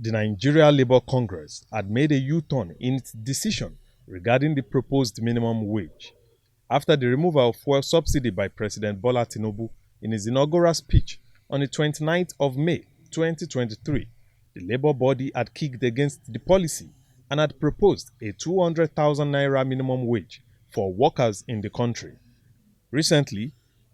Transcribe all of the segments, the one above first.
The Nigeria Labour Congress had made a U-turn in its decision regarding the proposed minimum wage. After the removal of fuel subsidy by President Bola Tinubu in his inaugural speech on the 29th of May 2023, the Labour body had kicked against the policy and had proposed a 200,000 naira minimum wage for workers in the country. Recently,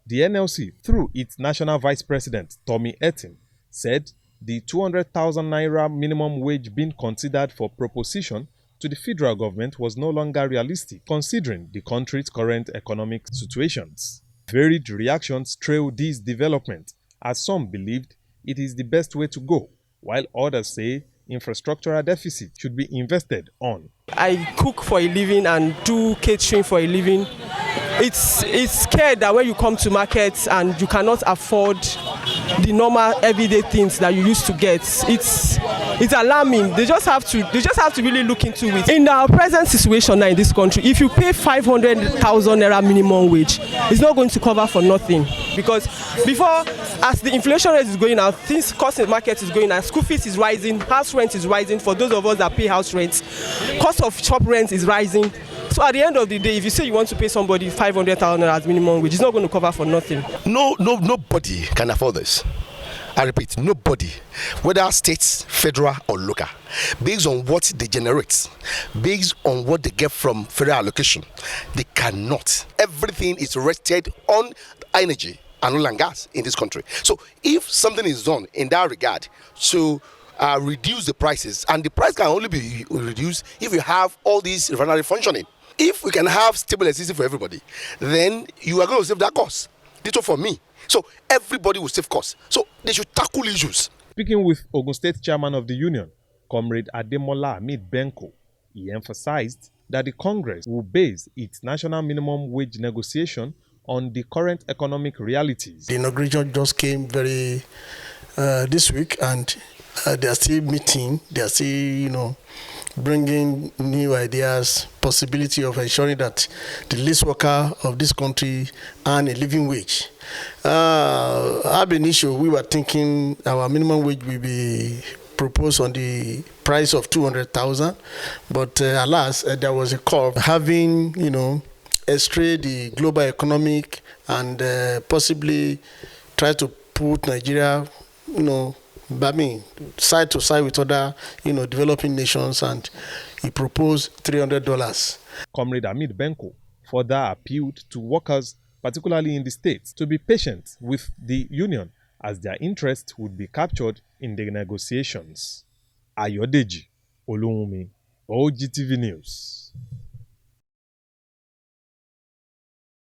the NLC, through its National Vice President Tommy Etin, said the 200,000 naira minimum wage being considered for proposition to the federal government was no longer realistic considering the country's current economic situations. Varied reactions trailed this development, as some believed it is the best way to go, while others say infrastructural deficit should be invested on. I cook for a living and do catering for a living. It's scared that when you come to markets and you cannot afford the normal everyday things that you used to get, it's alarming. They just have to really look into it. In our present situation now in this country, if you pay 500,000 naira minimum wage, it's not going to cover for nothing, because before, as the inflation rate is going out, things cost in the market is going out, school fees is rising, house rent is rising for those of us that pay house rent, cost of shop rent is rising. So at the end of the day, if you say you want to pay somebody 500,000 as minimum wage, it's not going to cover for nothing. Nobody can afford this. I repeat, nobody, whether states, federal or local, based on what they generate, based on what they get from federal allocation, they cannot. Everything is rested on energy and oil and gas in this country. So if something is done in that regard to reduce the prices, and the price can only be reduced if you have all these refinery functioning. If we can have stable electricity for everybody, then you are going to save that cost. Ditto for me. So everybody will save costs. So they should tackle issues. Speaking with Ogun State Chairman of the Union, Comrade Ademola Hamid Benko, he emphasized that the Congress will base its national minimum wage negotiation on the current economic realities. The inauguration just came this week, and they are still meeting. They are still, bringing new ideas, possibility of ensuring that the least worker of this country earn a living wage. Ab initio, we were thinking our minimum wage will be proposed on the price of 200,000, but alas, there was a curve having, astray the global economic and possibly try to put Nigeria, side to side with other, developing nations, and he proposed $300. Comrade Hamid Benko further appealed to workers, particularly in the states, to be patient with the union as their interests would be captured in the negotiations. Ayodeji Oluwunmi, OGTV News.